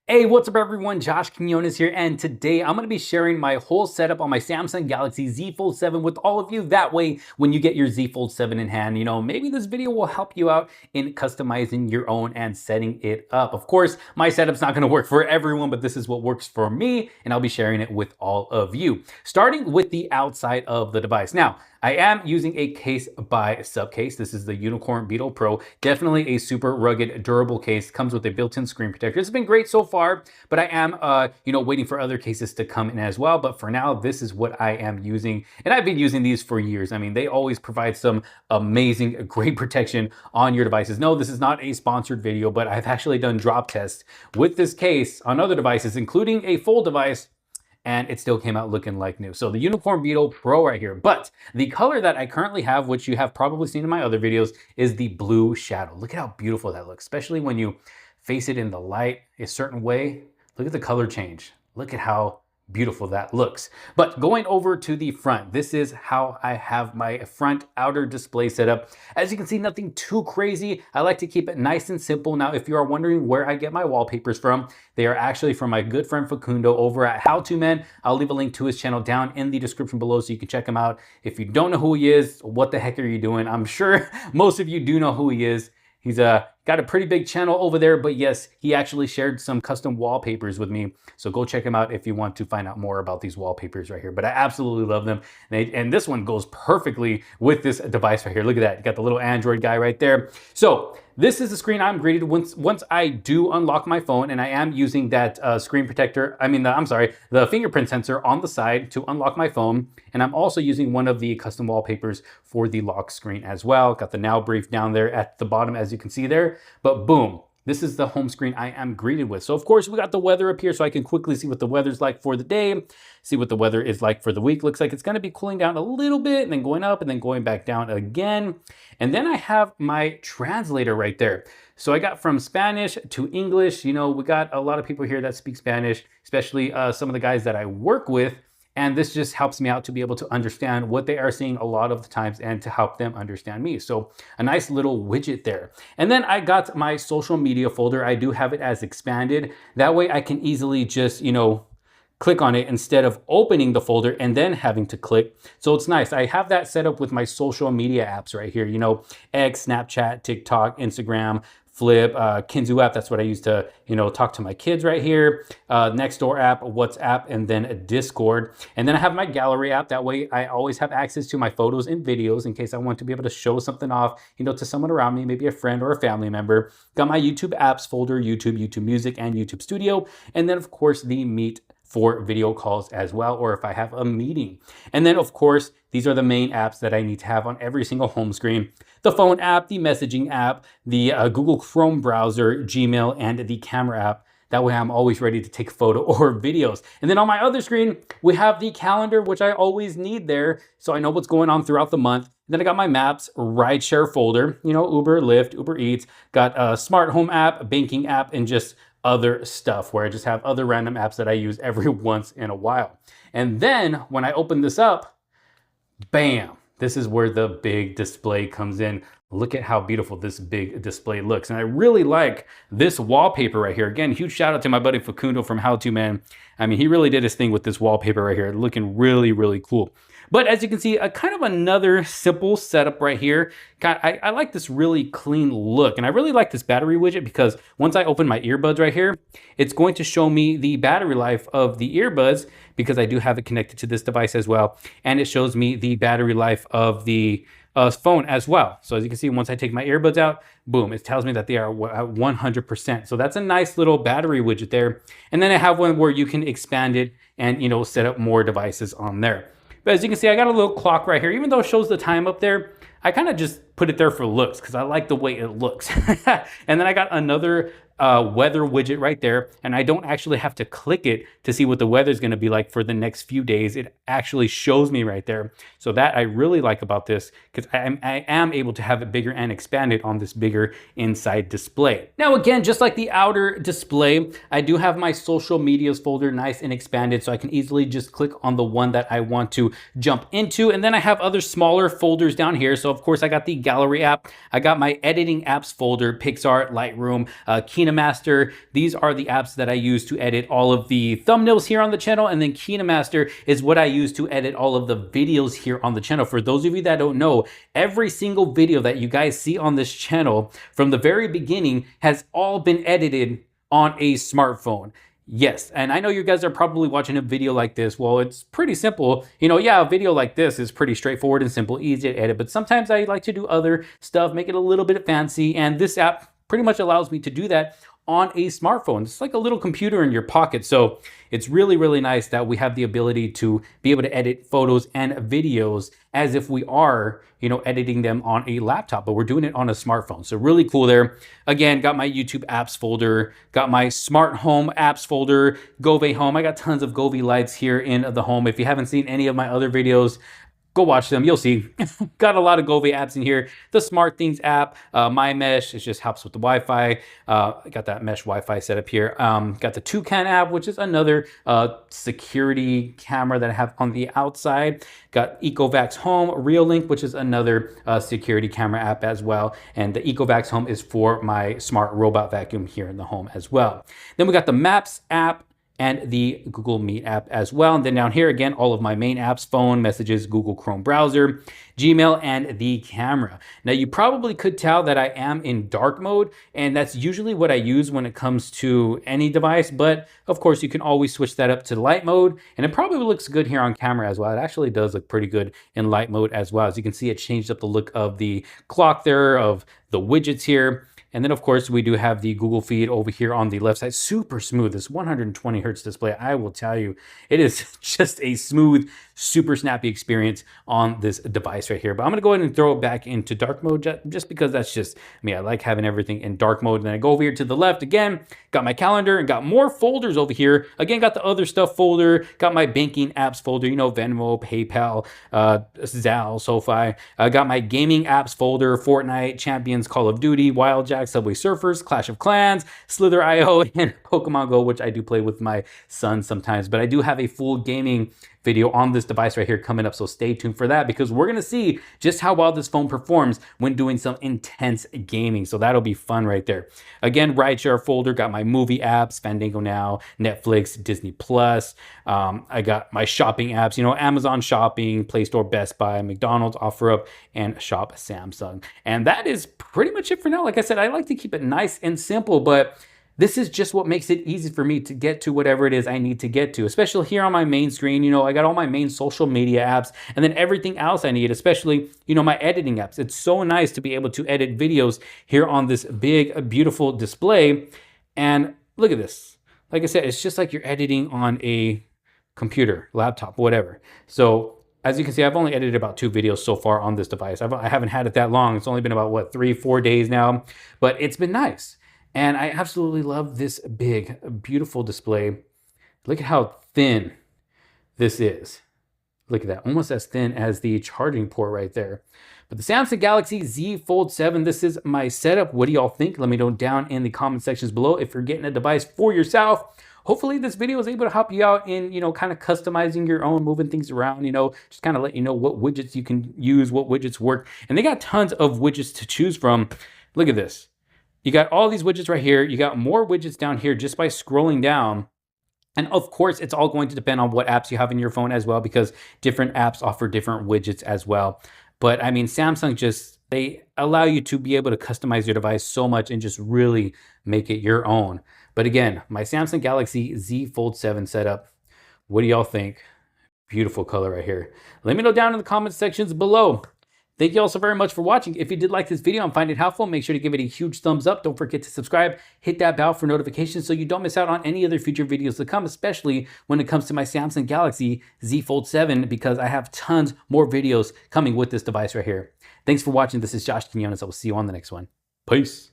Hey, what's up everyone? Josh Quinones here, and today I'm going to be sharing my whole setup on my Samsung Galaxy Z Fold 7 with all of you. That way, when you get your Z Fold 7 in hand, maybe this video will help you out in customizing your own and setting it up. Of course, my setup's not going to work for everyone, but this is what works for me, and I'll be sharing it with all of you. Starting with the outside of the device. Now, I am using a case by Subcase. This is the Unicorn Beetle Pro. Definitely a super rugged, durable case. Comes with a built-in screen protector. It's been great so far, but I am, waiting for other cases to come in as well. But for now, this is what I am using. And I've been using these for years. I mean, they always provide some amazing, great protection on your devices. No, this is not a sponsored video, but I've actually done drop tests with this case on other devices, including a Fold device, and it still came out looking like new. So the Unicorn Beetle Pro right here. But the color that I currently have, which you have probably seen in my other videos, is the Blue Shadow. Look at how beautiful that looks, especially when you face it in the light a certain way. Look at the color change. Look at how beautiful that looks. But going over to the front, this is how I have my front outer display set up. As you can see, nothing too crazy. I like to keep it nice and simple. Now, if you are wondering where I get my wallpapers from, they are actually from my good friend Facundo over at How To Men. I'll leave a link to his channel down in the description below so you can check him out. If you don't know who he is, what the heck are you doing? I'm sure most of you do know who he is. He's got a pretty big channel over there, but yes, he actually shared some custom wallpapers with me. So go check him out if you want to find out more about these wallpapers right here. But I absolutely love them. And this one goes perfectly with this device right here. Look at that. You got the little Android guy right there. So this is the screen I'm greeted once I do unlock my phone, and I am using that screen protector. The fingerprint sensor on the side to unlock my phone. And I'm also using one of the custom wallpapers for the lock screen as well. Got the Now Brief down there at the bottom, as you can see there. But boom, this is the home screen I am greeted with. So of course we got the weather up here so I can quickly see what the weather's like for the day, see what the weather is like for the week. Looks like it's gonna be cooling down a little bit and then going up and then going back down again. And then I have my translator right there. So I got from Spanish to English. We got a lot of people here that speak Spanish, especially some of the guys that I work with. And this just helps me out to be able to understand what they are seeing a lot of the times and to help them understand me. So a nice little widget there. And then I got my social media folder. I do have it as expanded. That way I can easily just, click on it instead of opening the folder and then having to click. So it's nice. I have that set up with my social media apps right here, X, Snapchat, TikTok, Instagram, Flip, Kinzu app. That's what I use to, talk to my kids right here. Nextdoor app, WhatsApp, and then Discord. And then I have my gallery app. That way I always have access to my photos and videos in case I want to be able to show something off, to someone around me, maybe a friend or a family member. Got my YouTube apps folder, YouTube Music, and YouTube Studio. And then of course the Meet for video calls as well, or if I have a meeting. And then of course, these are the main apps that I need to have on every single home screen. The phone app, the messaging app, the Google Chrome browser, Gmail, and the camera app. That way I'm always ready to take photo or videos. And then on my other screen, we have the calendar, which I always need there, so I know what's going on throughout the month. Then I got my maps, rideshare folder, Uber, Lyft, Uber Eats, got a smart home app, a banking app, and just other stuff where I just have other random apps that I use every once in a while. And then when I open this up, bam, this is where the big display comes in. Look at how beautiful this big display looks. And I really like this wallpaper right here. Again, huge shout out to my buddy Facundo from How To Man. I mean, he really did his thing with this wallpaper right here. Looking really, really cool. But as you can see, a kind of another simple setup right here. I like this really clean look. And I really like this battery widget because once I open my earbuds right here, it's going to show me the battery life of the earbuds because I do have it connected to this device as well. And it shows me the battery life of the phone as well. So as you can see, once I take my earbuds out, boom, it tells me that they are at 100%. So that's a nice little battery widget there. And then I have one where you can expand it and, set up more devices on there. But as you can see, I got a little clock right here. Even though it shows the time up there, I kind of just put it there for looks because I like the way it looks. And then I got another weather widget right there, and I don't actually have to click it to see what the weather is going to be like for the next few days. It actually shows me right there. So that I really like about this because I am able to have it bigger and expand it on this bigger inside display. Now again, just like the outer display, I do have my social medias folder nice and expanded so I can easily just click on the one that I want to jump into. And then I have other smaller folders down here. So of course I got the gallery app. I got my editing apps folder, PicsArt, Lightroom, KineMaster. These are the apps that I use to edit all of the thumbnails here on the channel, and then KineMaster is what I use to edit all of the videos here on the channel. For those of you that don't know, every single video that you guys see on this channel from the very beginning has all been edited on a smartphone. Yes, and I know you guys are probably watching a video like this. Well, it's pretty simple. You know, yeah, a video like this is pretty straightforward and simple, easy to edit, but sometimes I like to do other stuff, make it a little bit fancy, and this app pretty much allows me to do that on a smartphone. It's like a little computer in your pocket. So it's really, really nice that we have the ability to be able to edit photos and videos as if we are, you know, editing them on a laptop, but we're doing it on a smartphone. So really cool there. Again, got my YouTube apps folder, got my smart home apps folder, Gove Home. I got tons of Gove lights here in the home. If you haven't seen any of my other videos, go watch them, you'll see. Got a lot of Gove apps in here. The SmartThings app, MyMesh, it just helps with the Wi-Fi. I got that mesh Wi-Fi set up here. Got the Toucan app, which is another security camera that I have on the outside. Got Ecovacs Home, Reolink, which is another security camera app as well. And the Ecovacs Home is for my smart robot vacuum here in the home as well. Then we got the Maps app and the Google Meet app as well. And then down here, again, all of my main apps, phone, messages, Google Chrome browser, Gmail, and the camera. Now, you probably could tell that I am in dark mode, and that's usually what I use when it comes to any device. But of course, you can always switch that up to light mode, and it probably looks good here on camera as well. It actually does look pretty good in light mode as well. As you can see, it changed up the look of the clock there, of the widgets here. And then of course we do have the Google feed over here on the left side. Super smooth, this 120 hertz display. I will tell you, it is just a smooth, super snappy experience on this device right here. But I'm gonna go ahead and throw it back into dark mode just because that's just me. I like having everything in dark mode. And then I go over here to the left again, got my calendar and got more folders over here. Again, got the other stuff folder, got my banking apps folder, you know, Venmo, PayPal, Zelle, SoFi. I got my gaming apps folder, Fortnite, Champions, Call of Duty, Wild Jack, Subway Surfers, Clash of Clans, Slither.io, and Pokemon Go, which I do play with my son sometimes. But I do have a full gaming video on this device right here coming up, so stay tuned for that, because we're gonna see just how well this phone performs when doing some intense gaming. So that'll be fun right there. Again, rideshare folder, got my movie apps, Fandango Now, Netflix, Disney Plus. I got my shopping apps, you know, Amazon Shopping, Play Store, Best Buy, McDonald's, OfferUp, and Shop Samsung. And that is pretty much it for now. Like I said, I like to keep it nice and simple, but this is just what makes it easy for me to get to whatever it is I need to get to, especially here on my main screen. You know, I got all my main social media apps and then everything else I need, especially, you know, my editing apps. It's so nice to be able to edit videos here on this big, beautiful display. And look at this. Like I said, it's just like you're editing on a computer, laptop, whatever. So as you can see, I've only edited about 2 videos so far on this device. I haven't had it that long. It's only been about, what, 3-4 days now, but it's been nice. And I absolutely love this big, beautiful display. Look at how thin this is. Look at that, almost as thin as the charging port right there. But the Samsung Galaxy Z Fold 7, this is my setup. What do y'all think? Let me know down in the comment sections below if you're getting a device for yourself. Hopefully this video is able to help you out in, you know, kind of customizing your own, moving things around, you know, just kind of let you know what widgets you can use, what widgets work. And they got tons of widgets to choose from. Look at this. You got all these widgets right here. You got more widgets down here just by scrolling down. And of course, it's all going to depend on what apps you have in your phone as well, because different apps offer different widgets as well. But I mean, Samsung they allow you to be able to customize your device so much and just really make it your own. But again, my Samsung Galaxy Z Fold 7 setup, what do y'all think? Beautiful color right here. Let me know down in the comment sections below. Thank you all so very much for watching. If you did like this video and find it helpful, make sure to give it a huge thumbs up. Don't forget to subscribe, hit that bell for notifications so you don't miss out on any other future videos to come, especially when it comes to my Samsung Galaxy Z Fold 7, because I have tons more videos coming with this device right here. Thanks for watching. This is Josh Quinones. I will see you on the next one. Peace.